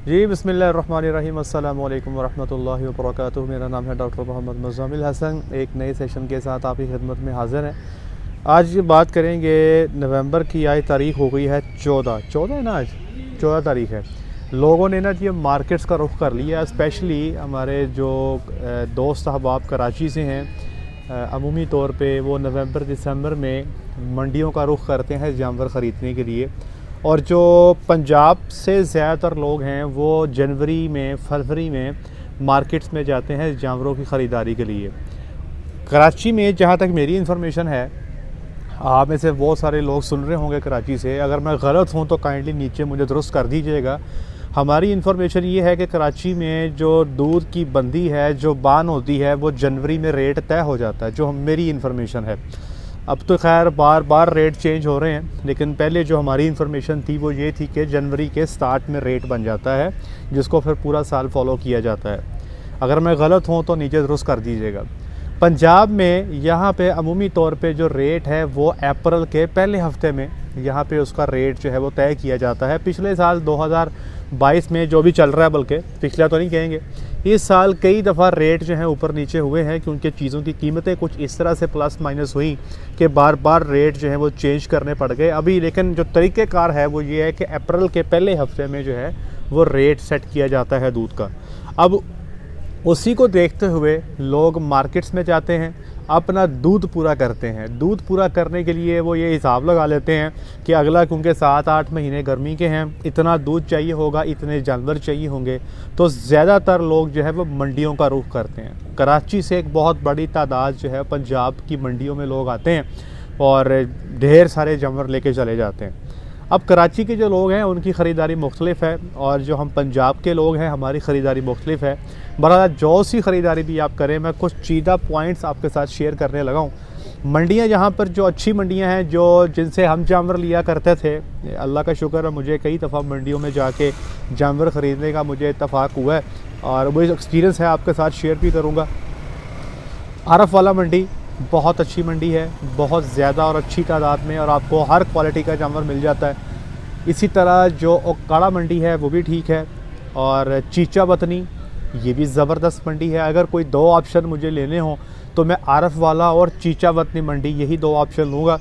जी बिस्मिल्लाहिर्रहमानिर्रहीम अस्सलामु अलैकुम वरहमतुल्लाहि वबरकातुहू। मेरा नाम है डॉक्टर मोहम्मद मुज़म्मिल हसन। एक नए सेशन के साथ आपकी खिदमत में हाज़िर हैं। आज बात करेंगे नवंबर की। आज तारीख़ हो गई है 14 है ना, आज 14 तारीख़ है। लोगों ने ना ये मार्केट्स का रुख कर लिया, स्पेशली हमारे जो दोस्त अहबाब कराची से हैं। अमूमी तौर पे वो नवंबर दिसंबर में मंडियों का रुख करते हैं जानवर ख़रीदने के लिए, और जो पंजाब से ज़्यादातर लोग हैं वो जनवरी में फरवरी में मार्केट्स में जाते हैं जानवरों की ख़रीदारी के लिए। कराची में जहाँ तक मेरी इन्फॉर्मेशन है, आप में से बहुत सारे लोग सुन रहे होंगे कराची से, अगर मैं गलत हूँ तो काइंडली नीचे मुझे दुरुस्त कर दीजिएगा। हमारी इन्फॉर्मेशन ये है कि कराची में जो दूध की बंदी है, जो बान होती है, वो जनवरी में रेट तय हो जाता है, जो मेरी इन्फॉर्मेशन है। अब तो खैर बार बार रेट चेंज हो रहे हैं, लेकिन पहले जो हमारी इन्फॉर्मेशन थी वो ये थी कि जनवरी के स्टार्ट में रेट बन जाता है, जिसको फिर पूरा साल फॉलो किया जाता है। अगर मैं गलत हूँ तो नीचे दुरुस्त कर दीजिएगा। पंजाब में यहाँ पे अमूमी तौर पे जो रेट है वो अप्रैल के पहले हफ्ते में यहाँ पे उसका रेट जो है वो तय किया जाता है। पिछले साल 2022 में जो भी चल रहा है, बल्कि पिछला तो नहीं कहेंगे, इस साल कई दफ़ा रेट जो है ऊपर नीचे हुए हैं, क्योंकि चीज़ों की कीमतें कुछ इस तरह से प्लस माइनस हुई कि बार बार रेट जो है वो चेंज करने पड़ गए अभी। लेकिन जो तरीक़ेकार है वो ये है कि अप्रैल के पहले हफ्ते में जो है वो रेट सेट किया जाता है दूध का। अब उसी को देखते हुए लोग मार्केट्स में जाते हैं, अपना दूध पूरा करते हैं। दूध पूरा करने के लिए वो ये हिसाब लगा लेते हैं कि अगला, क्योंकि 7-8 महीने गर्मी के हैं, इतना दूध चाहिए होगा, इतने जानवर चाहिए होंगे, तो ज़्यादातर लोग जो है वो मंडियों का रुख करते हैं। कराची से एक बहुत बड़ी तादाद जो है पंजाब की मंडियों में लोग आते हैं और ढेर सारे जानवर लेके चले जाते हैं। अब कराची के जो लोग हैं उनकी ख़रीदारी मुख्तलिफ है, और जो हम पंजाब के लोग हैं हमारी ख़रीदारी मुख्तलिफ है। बहरहाल जो सी ख़रीदारी भी आप करें, मैं कुछ चीज़ा पॉइंट्स आपके साथ शेयर करने लगा हूँ। मंडियाँ जहाँ पर जो अच्छी मंडियाँ हैं, जो जिनसे हम जानवर लिया करते थे, अल्लाह का शुक्र है मुझे कई दफ़ा मंडियों में जाके जानवर ख़रीदने का मुझे इत्तफ़ाक़ हुआ है, और वो एक्सपीरियंस है आपके साथ शेयर भी करूँगा। आरफ वाला मंडी बहुत अच्छी मंडी है, बहुत ज़्यादा और अच्छी तादाद में, और आपको हर क्वालिटी का जानवर मिल जाता है। इसी तरह जो ओकाड़ा मंडी है वो भी ठीक है, और चीचा वतनी ये भी ज़बरदस्त मंडी है। अगर कोई दो ऑप्शन मुझे लेने हों तो मैं आरफ वाला और चीचा वतनी मंडी, यही दो ऑप्शन लूँगा।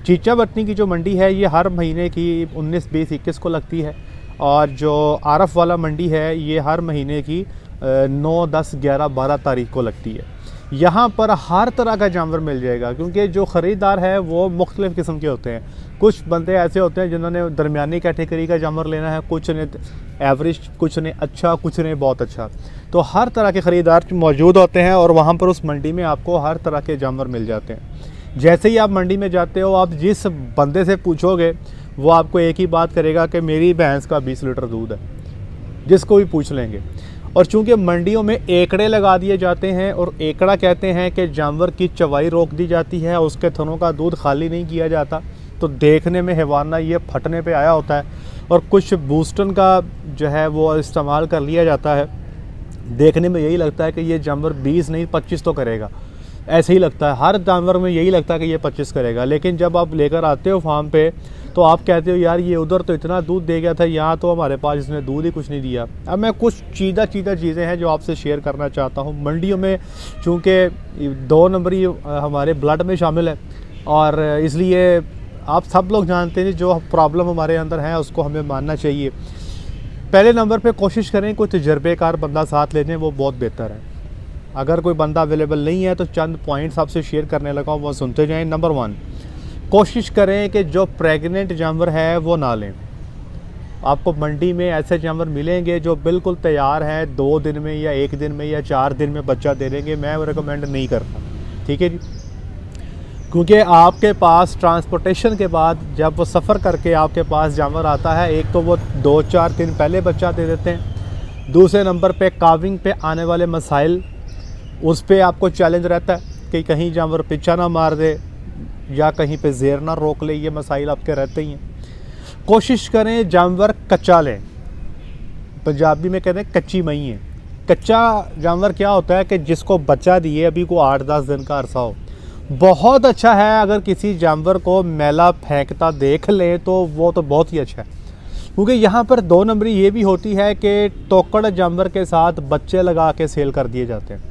चीचा वतनी की जो मंडी है ये हर महीने की 19, 20, 21 को लगती है, और जो आरफ वाला मंडी है ये हर महीने की 9, 10, 11, 12 तारीख को लगती है। यहाँ पर हर तरह का जानवर मिल जाएगा, क्योंकि जो ख़रीदार है वो मुख्तलिफ़ किस्म के होते हैं। कुछ बंदे ऐसे होते हैं जिन्होंने दरमियानी कैटेगरी का जानवर लेना है, कुछ ने एवरेज, कुछ ने अच्छा, कुछ ने बहुत अच्छा। तो हर तरह के ख़रीदार मौजूद होते हैं, और वहाँ पर उस मंडी में आपको हर तरह के जानवर मिल जाते हैं। जैसे ही आप मंडी में जाते हो, आप जिस बंदे से पूछोगे वो आपको एक ही बात करेगा कि मेरी भैंस का 20 लीटर दूध है, जिसको भी पूछ लेंगे। और चूंकि मंडियों में एकड़े लगा दिए जाते हैं, और एकड़ा कहते हैं कि जानवर की चवाई रोक दी जाती है, उसके थनों का दूध खाली नहीं किया जाता, तो देखने में हैवाना ये फटने पे आया होता है, और कुछ बूस्टन का जो है वो इस्तेमाल कर लिया जाता है। देखने में यही लगता है कि ये जानवर 20 नहीं 25 तो करेगा, ऐसे ही लगता है। हर जानवर में यही लगता है कि ये 25 करेगा, लेकिन जब आप लेकर आते हो फार्म पे तो आप कहते हो यार ये उधर तो इतना दूध दे गया था, यहाँ तो हमारे पास इसने दूध ही कुछ नहीं दिया। अब मैं कुछ चीज़ा चीज़ें हैं जो आपसे शेयर करना चाहता हूँ। मंडियों में चूँकि 2 नंबरी हमारे ब्लड में शामिल है, और इसलिए आप सब लोग जानते हैं जो प्रॉब्लम हमारे अंदर है उसको हमें मानना चाहिए। पहले नंबर पे कोशिश करें कोई तजर्बेकार बंदा साथ ले जाएं, वो बहुत बेहतर है। अगर कोई बंदा अवेलेबल नहीं है तो चंद पॉइंट्स आपसे शेयर करने लगा हूँ, वो सुनते जाएं। नंबर 1, कोशिश करें कि जो प्रेग्नेंट जानवर है वो ना लें। आपको मंडी में ऐसे जानवर मिलेंगे जो बिल्कुल तैयार हैं, 2 दिन में या 1 दिन में या 4 दिन में बच्चा दे देंगे। मैं वो रिकमेंड नहीं करता, ठीक है जी, क्योंकि आपके पास ट्रांसपोर्टेशन के बाद जब वो सफ़र करके आपके पास जानवर आता है, एक तो वो 2-4 दिन पहले बच्चा दे देते हैं, दूसरे नंबर पे काविंग पे आने वाले मसाइल, उस पर आपको चैलेंज रहता है कि कहीं जानवर पीछा ना मार दे या कहीं पे ज़ेर ना रोक ले, ये मसाइल आपके रहते ही हैं। कोशिश करें जानवर कच्चा लें, पंजाबी में कहते हैं कच्ची मई है। कच्चा जानवर क्या होता है कि जिसको बच्चा दिए अभी को 8-10 दिन का अरसा हो, बहुत अच्छा है। अगर किसी जानवर को मैला फेंकता देख लें तो वो तो बहुत ही अच्छा है, क्योंकि यहाँ पर 2 नंबरी ये भी होती है कि तोकड़ जानवर के साथ बच्चे लगा के सेल कर दिए जाते हैं।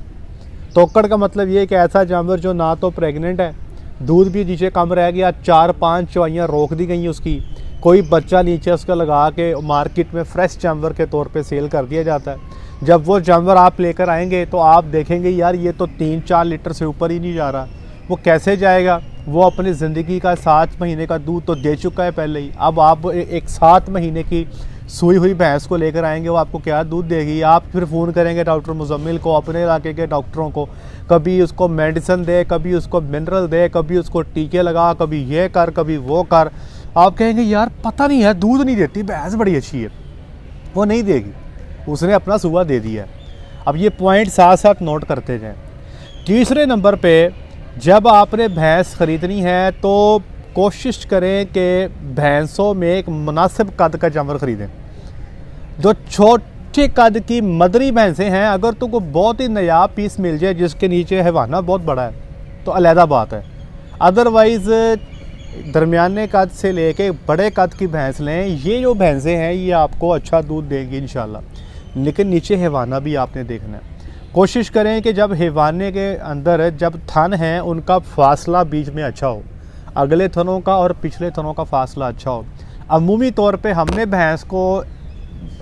तोकड़ का मतलब ये कि ऐसा जानवर जो ना तो प्रेग्नेंट है, दूध भी नीचे कम रह गया, 4-5 चवाइयाँ रोक दी गई उसकी, कोई बच्चा नीचे उसका लगा के मार्केट में फ्रेश जानवर के तौर पे सेल कर दिया जाता है। जब वो जानवर आप लेकर आएंगे तो आप देखेंगे यार ये तो 3-4 लीटर से ऊपर ही नहीं जा रहा, वो कैसे जाएगा? वो अपनी ज़िंदगी का 7 महीने का दूध तो दे चुका है पहले ही। अब आप एक 7 महीने की सूई हुई भैंस को लेकर आएंगे, वो आपको क्या दूध देगी? आप फिर फ़ोन करेंगे डॉक्टर मुजम्मिल को, अपने इलाके के डॉक्टरों को, कभी उसको मेडिसिन दे, कभी उसको मिनरल दे, कभी उसको टीके लगा, कभी ये कर, कभी वो कर। आप कहेंगे यार पता नहीं है, दूध नहीं देती, भैंस बड़ी अच्छी है। वो नहीं देगी, उसने अपना सुबह दे दिया। अब ये पॉइंट साथ साथ नोट करते जाएं। तीसरे नंबर पे जब आपने भैंस ख़रीदनी है तो कोशिश करें कि भैंसों में एक मुनासिब कद का जानवर ख़रीदें। जो छोटे कद की मदरी भैंसें हैं, अगर तुमको बहुत ही नायाब पीस मिल जाए जिसके नीचे हैवाना बहुत बड़ा है तो अलहदा बात है। अदरवाइज़ दरमियाने कद से लेके बड़े कद की भैंस लें। ये जो भैंसें हैं ये आपको अच्छा दूध देंगी इंशाल्लाह, लेकिन नीचे हैवाना भी आपने देखना है। कोशिश करें कि जब हैवाने के अंदर जब थन हैं उनका फासला बीच में अच्छा हो, अगले थनों का और पिछले थनों का फासला अच्छा हो। अमूमी तौर पे हमने भैंस को,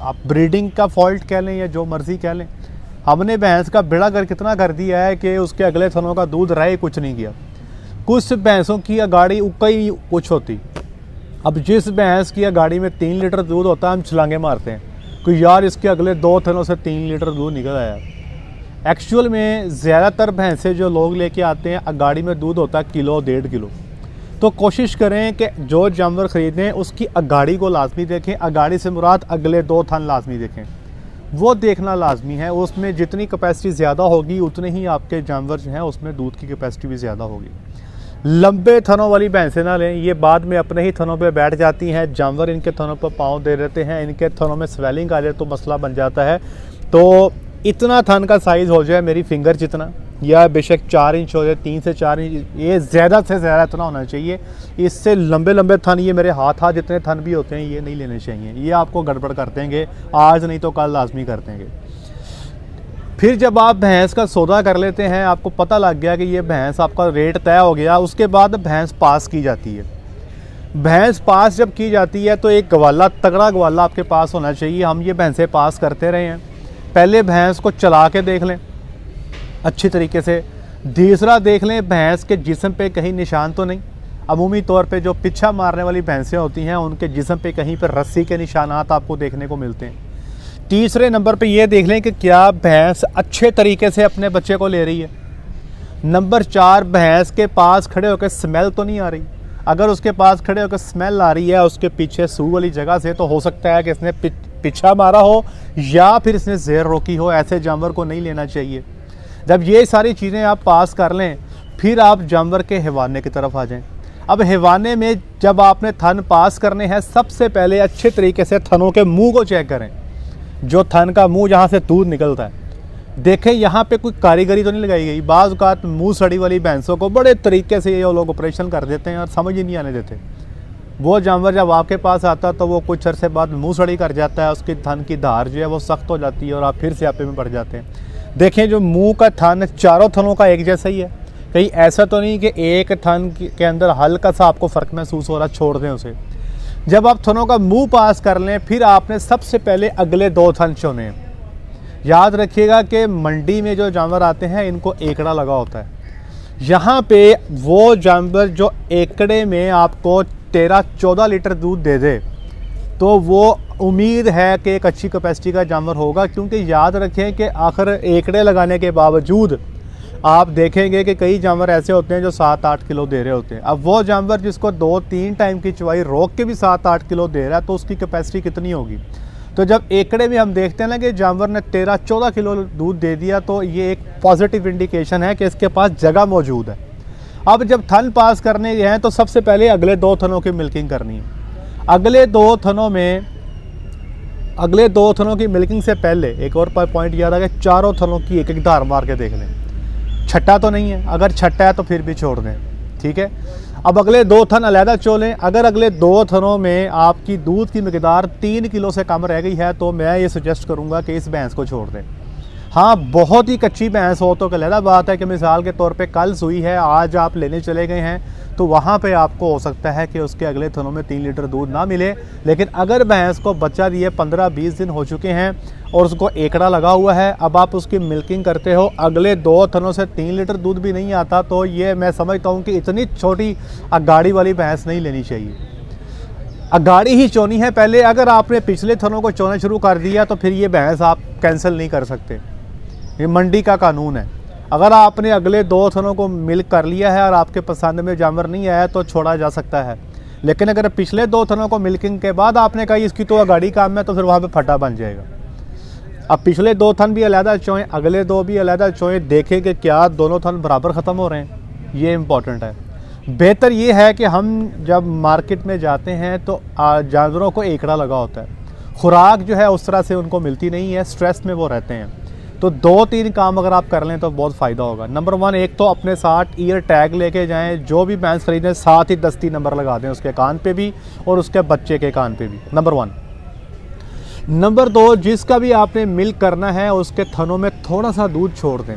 आप ब्रीडिंग का फॉल्ट कह लें या जो मर्ज़ी कह लें, हमने भैंस का बेड़ा कर कितना कर दिया है कि उसके अगले थनों का दूध रहे कुछ नहीं किया। कुछ भैंसों की अगाड़ी उक्का ही कुछ होती। अब जिस भैंस की अगाड़ी में 3 लीटर दूध होता है हम छलांगे मारते हैं कि यार इसके अगले 2 थनों से 3 लीटर दूध निकल आया। एक्चुअल में ज़्यादातर भैंसें जो लोग लेके आते हैं अगाड़ी में दूध होता है 1-1.5 किलो। तो कोशिश करें कि जो जानवर ख़रीदें उसकी अगाड़ी को लाजमी देखें। अगाड़ी से मुराद अगले 2 थन लाजमी देखें, वो देखना लाजमी है। उसमें जितनी कैपेसिटी ज़्यादा होगी उतने ही आपके जानवर जो हैं उसमें दूध की कैपेसिटी भी ज़्यादा होगी। लंबे थनों वाली भैंसें ना लें, ये बाद में अपने ही थनों पे बैठ जाती हैं, जानवर इनके थनों पर पाँव दे देते हैं, इनके थनों में स्वेलिंग आ जाए तो मसला बन जाता है। तो इतना थन का साइज़ हो जाए मेरी फिंगर जितना, या बेशक 4 इंच हो जाए, 3 से 4 इंच, ये ज़्यादा से ज़्यादा इतना होना चाहिए। इससे लंबे लंबे थन, ये मेरे हाथ जितने थन भी होते हैं ये नहीं लेने चाहिए, ये आपको गड़बड़ कर देंगे, आज नहीं तो कल लाजमी कर देंगे। फिर जब आप भैंस का सौदा कर लेते हैं, आपको पता लग गया कि ये भैंस आपका रेट तय हो गया, उसके बाद भैंस पास की जाती है। भैंस पास जब की जाती है तो एक गवाला, तगड़ा गवाला आपके पास होना चाहिए। हम ये भैंसें पास करते रहे हैं। पहले भैंस को चला के देख लें अच्छी तरीके से। दूसरा देख लें भैंस के जिस्म पे कहीं निशान तो नहीं। अमूमी तौर पे जो पीछा मारने वाली भैंसें होती हैं उनके जिस्म पे कहीं पर रस्सी के निशानात आपको देखने को मिलते हैं। तीसरे नंबर पे ये देख लें कि क्या भैंस अच्छे तरीके से अपने बच्चे को ले रही है। नंबर 4, भैंस के पास खड़े होकर स्मेल तो नहीं आ रही। अगर उसके पास खड़े होकर स्मेल आ रही है उसके पीछे सूह वाली जगह से, तो हो सकता है कि इसने पीछा मारा हो या फिर इसने ज़ेर रोकी हो। ऐसे जानवर को नहीं लेना चाहिए। जब ये सारी चीज़ें आप पास कर लें फिर आप जानवर के हैवाने की तरफ आ जाएं। अब हैवाने में जब आपने थन पास करने हैं, सबसे पहले अच्छे तरीके से थनों के मुंह को चेक करें। जो थन का मुंह जहाँ से दूध निकलता है, देखें यहाँ पे कोई कारीगरी तो नहीं लगाई गई। बाज़ औक़ात मुँह सड़ी वाली भैंसों को बड़े तरीके से ये लोग ऑपरेशन कर देते हैं और समझ ही नहीं आने देते। वो जानवर जब आपके पास आता है तो वो कुछ अरसे बाद मुँह सड़ी कर जाता है, उसकी थन की धार जो है वो सख्त हो जाती है और आप फिर स्यापे में पड़ जाते हैं। देखें जो मुंह का थन चारों थनों का एक जैसा ही है, कहीं ऐसा तो नहीं कि एक थन के अंदर हल्का सा आपको फ़र्क महसूस हो रहा, छोड़ दें उसे। जब आप थनों का मुंह पास कर लें फिर आपने सबसे पहले अगले 2 थन चुने हैं। याद रखिएगा कि मंडी में जो जानवर आते हैं इनको एकड़ा लगा होता है। यहाँ पे वो जानवर जो एकड़े में आपको 13-14 लीटर दूध दे दे तो वो उम्मीद है कि एक अच्छी कैपेसिटी का जानवर होगा। क्योंकि याद रखें कि आखिर एकड़े लगाने के बावजूद आप देखेंगे कि कई जानवर ऐसे होते हैं जो 7-8 किलो दे रहे होते हैं। अब वो जानवर जिसको 2-3 टाइम की चवाई रोक के भी 7-8 किलो दे रहा है तो उसकी कैपेसिटी कितनी होगी। तो जब एकड़े में हम देखते हैं ना कि जानवर ने 13-14 किलो दूध दे दिया तो ये एक पॉजिटिव इंडिकेशन है कि इसके पास जगह मौजूद है। अब जब थन पास करने हैं तो सबसे पहले अगले 2 थनों की मिल्किंग करनी है। अगले 2 थनों की मिल्किंग से पहले एक और पॉइंट याद आ गया, चारों थनों की एक एक धार मार के देख लें, छट्टा तो नहीं है। अगर छट्टा है तो फिर भी छोड़ दें, ठीक है। अब अगले 2 थन अलहदा चोलें। अगर अगले 2 थनों में आपकी दूध की मकदार 3 किलो से कम रह गई है तो मैं ये सजेस्ट करूँगा कि इस भैंस को छोड़ दें। हाँ, बहुत ही कच्ची भैंस हो तो अलहदा बात है कि मिसाल के तौर पे कल सुई है, आज आप लेने चले गए हैं, तो वहाँ पे आपको हो सकता है कि उसके अगले थनों में 3 लीटर दूध ना मिले। लेकिन अगर भैंस को बच्चा दिए 15-20 दिन हो चुके हैं और उसको एकड़ा लगा हुआ है, अब आप उसकी मिल्किंग करते हो, अगले 2 थनों से 3 लीटर दूध भी नहीं आता, तो ये मैं समझता हूँ कि इतनी छोटी अगाड़ी वाली भैंस नहीं लेनी चाहिए। अगाड़ी ही चोनी है पहले। अगर आपने पिछले थनों को चोना शुरू कर दिया तो फिर ये भैंस आप कैंसिल नहीं कर सकते, ये मंडी का कानून है। अगर आपने अगले 2 थनों को मिल्क कर लिया है और आपके पसंद में जानवर नहीं आया तो छोड़ा जा सकता है। लेकिन अगर पिछले 2 थनों को मिल्किंग के बाद आपने कहा इसकी तो अगाड़ी काम है, तो फिर वहाँ पे फटा बन जाएगा। अब पिछले 2 थन भी अलहदा चोएं, अगले 2 भी अलहदा चोएं, देखें कि क्या दोनों थन बराबर ख़त्म हो रहे हैं, ये इम्पॉर्टेंट है। बेहतर ये है कि हम जब मार्केट में जाते हैं तो जानवरों को एकड़ा लगा होता है, खुराक जो है उस तरह से उनको मिलती नहीं है, स्ट्रेस में वो रहते हैं। तो 2-3 काम अगर आप कर लें तो बहुत फ़ायदा होगा। नंबर 1, एक तो अपने साथ ईयर टैग लेके जाएं, जो भी भैंस खरीदें साथ ही दस्ती नंबर लगा दें, उसके कान पे भी और उसके बच्चे के कान पे भी, नंबर 1। नंबर 2, जिसका भी आपने मिल्क करना है उसके थनों में थोड़ा सा दूध छोड़ दें,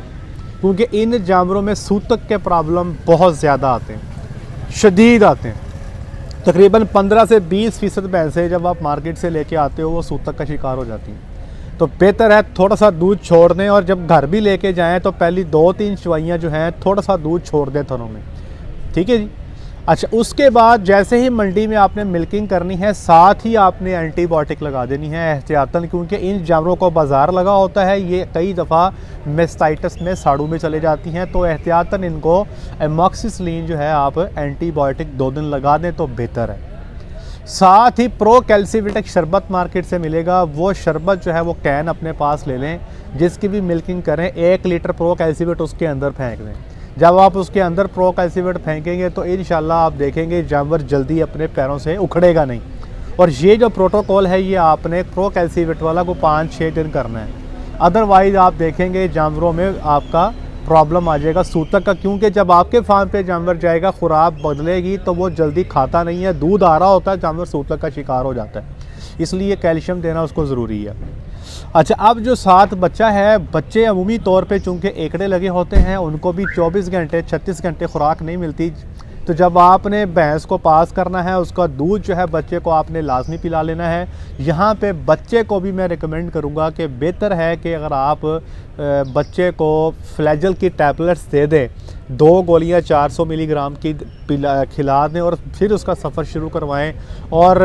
क्योंकि इन जानवरों में सूतक के प्रॉब्लम बहुत ज़्यादा आते हैं, शदीद आते हैं। तकरीबन 15 से 20% भैंसें जब आप मार्केट से लेके आते हो वो सूतक का शिकार हो जाती हैं। तो बेहतर है थोड़ा सा दूध छोड़ दें, और जब घर भी लेके जाएं तो पहली 2-3 चवाइयाँ जो हैं थोड़ा सा दूध छोड़ दें थनों में, ठीक है जी। अच्छा, उसके बाद जैसे ही मंडी में आपने मिल्किंग करनी है, साथ ही आपने एंटीबायोटिक लगा देनी है एहतियातन, क्योंकि इन जानवरों को बाजार लगा होता है, ये कई दफ़ा मेस्टाइटिस में साड़ू में चले जाती हैं, तो एहतियातन इनको एमॉक्सिसिलिन जो है आप एंटीबायोटिक 2 दिन लगा दें तो बेहतर है। साथ ही प्रो कैल्सीविटिक शरबत मार्केट से मिलेगा, वो शरबत जो है वो कैन अपने पास ले लें, जिसकी भी मिल्किंग करें 1 लीटर प्रो कैल्सीविट उसके अंदर फेंक दें। जब आप उसके अंदर प्रो कैल्सीविट फेंकेंगे तो इंशाल्लाह आप देखेंगे जानवर जल्दी अपने पैरों से उखड़ेगा नहीं। और ये जो प्रोटोकॉल है ये आपने प्रो कैल्सीविट वाला को 5-6 दिन करना है, अदरवाइज़ आप देखेंगे जानवरों में आपका प्रॉब्लम आ जाएगा सूतक का, क्योंकि जब आपके फार्म पे जानवर जाएगा खुराक बदलेगी तो वो जल्दी खाता नहीं है, दूध आ रहा होता है, जानवर सूतक का शिकार हो जाता है, इसलिए कैल्शियम देना उसको ज़रूरी है। अच्छा, अब जो साथ बच्चा है, बच्चे अमूमी तौर पे चूँकि एकड़े लगे होते हैं, उनको भी 24 घंटे 36 घंटे खुराक नहीं मिलती, तो जब आपने भैंस को पास करना है उसका दूध जो है बच्चे को आपने लाजमी पिला लेना है। यहाँ पे बच्चे को भी मैं रिकमेंड करूँगा कि बेहतर है कि अगर आप बच्चे को फ्लैजल की टैबलेट्स दे दें, 2 गोलियाँ 400 मिलीग्राम की खिला दें और फिर उसका सफ़र शुरू करवाएं। और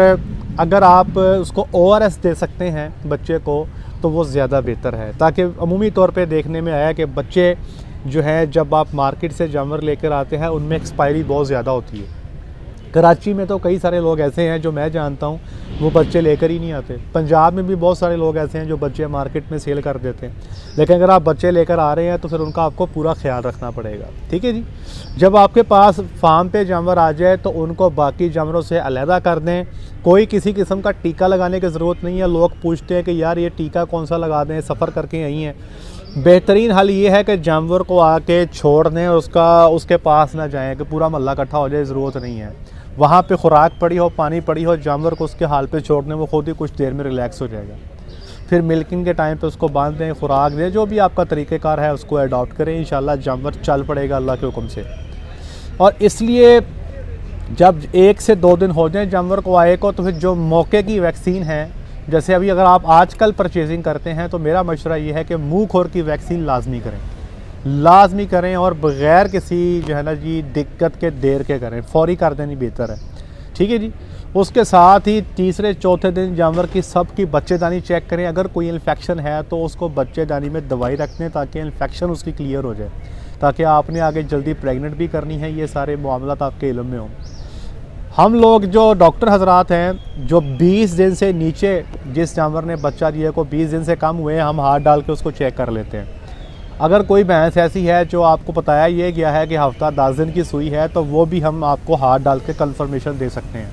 अगर आप उसको ORS दे सकते हैं बच्चे को तो वो ज़्यादा बेहतर है, ताकि अमूमी तौर पे देखने में आया कि बच्चे जो है जब आप मार्केट से जानवर लेकर आते हैं उनमें एक्सपायरी बहुत ज़्यादा होती है। कराची में तो कई सारे लोग ऐसे हैं जो मैं जानता हूँ वो बच्चे लेकर ही नहीं आते। पंजाब में भी बहुत सारे लोग ऐसे हैं जो बच्चे मार्केट में सेल कर देते हैं, लेकिन अगर आप बच्चे लेकर आ रहे हैं तो फिर उनका आपको पूरा ख्याल रखना पड़ेगा, ठीक है जी। जब आपके पास फार्म पे जानवर आ जाए तो उनको बाकी जानवरों से अलहदा कर दें। कोई किसी किस्म का टीका लगाने की ज़रूरत नहीं है। लोग पूछते हैं कि यार ये टीका कौन सा लगा दें, सफ़र करके आई हैं। बेहतरीन हल ये है कि जानवर को आके छोड़ दें और उसके पास ना जाएं कि पूरा मोहल्ला इकट्ठा हो जाए, ज़रूरत नहीं है। वहाँ पे खुराक पड़ी हो, पानी पड़ी हो, जानवर को उसके हाल पे छोड़ दें, वो खुद ही कुछ देर में रिलैक्स हो जाएगा। फिर मिल्किंग के टाइम पे उसको बांध दें, खुराक दें, जो भी आपका तरीक़ेकार है उसको अडॉप्ट करें, इंशाल्लाह जानवर चल पड़ेगा अल्लाह के हुक्म से। और इसलिए जब 1 से 2 दिन हो जाए जानवर को आए को, तो फिर जो मौके की वैक्सीन है, जैसे अभी अगर आप आजकल परचेजिंग करते हैं तो मेरा मशवरा ये है कि मुँह खोर की वैक्सीन लाजमी करें और बग़ैर किसी जो है ना जी दिक्कत के देर के करें, फौरी कर देनी बेहतर है, ठीक है जी। उसके साथ ही 3-4 दिन जानवर की सबकी बच्चेदानी चेक करें। अगर कोई इन्फेक्शन है तो उसको बच्चेदानी में दवाई रख दें ताकि इन्फेक्शन उसकी क्लियर हो जाए, ताकि आपने आगे जल्दी प्रेग्नेंट भी करनी है, ये सारे मामलात आपके इल्म में हों। हम लोग जो डॉक्टर हजरात हैं जो 20 दिन से नीचे जिस जानवर ने बच्चा दिया को 20 दिन से कम हुए, हम हाथ डाल के उसको चेक कर लेते हैं। अगर कोई भैंस ऐसी है जो आपको बताया ये गया है कि हफ्ता 10 दिन की सुई है, तो वो भी हम आपको हाथ डाल के कंफर्मेशन दे सकते हैं।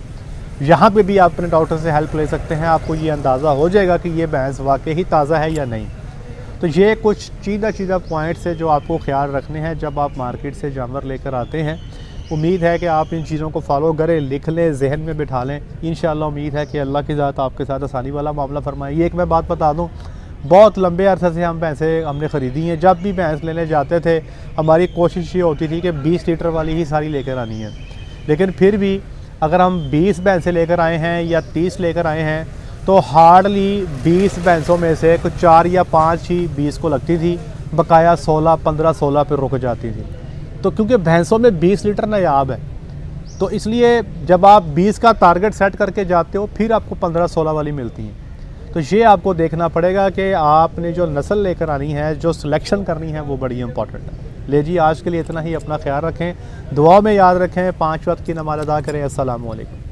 यहाँ पे भी आप अपने डॉक्टर से हेल्प ले सकते हैं, आपको ये अंदाज़ा हो जाएगा कि ये भैंस वाकई ही ताज़ा है या नहीं। तो ये कुछ चीज़ा पॉइंट्स है जो आपको ख्याल रखने हैं जब आप मार्केट से जानवर लेकर आते हैं। उम्मीद है कि आप इन चीज़ों को फॉलो करें, लिख लें, जहन में बिठा लें। इंशाअल्लाह उम्मीद है कि अल्लाह की ज़ात आपके साथ आसानी वाला मामला फरमाए। ये एक मैं बात बता दूँ, बहुत लंबे अरसे से हम भैंसें हमने ख़रीदी हैं। जब भी भैंस लेने जाते थे हमारी कोशिश ये होती थी कि 20 लीटर वाली ही सारी लेकर आनी है, लेकिन फिर भी अगर हम 20 भैंसें लेकर आए हैं या 30 लेकर आए हैं तो हार्डली 20 भैंसों में से कुछ 4 या 5 ही 20 को लगती थी, बकाया 16, 15, 16 पर रुक जाती थी। तो क्योंकि भैंसों में 20 लीटर नायाब है, तो इसलिए जब आप 20 का टारगेट सेट करके जाते हो फिर आपको 15, 16 वाली मिलती हैं। तो ये आपको देखना पड़ेगा कि आपने जो नस्ल लेकर आनी है, जो सिलेक्शन करनी है, वो बड़ी इंपॉर्टेंट है। ले जी, आज के लिए इतना ही। अपना ख्याल रखें, दुआ में याद रखें, 5 वक्त की नमाज़ अदा करें। अस्सलामु अलैकुम।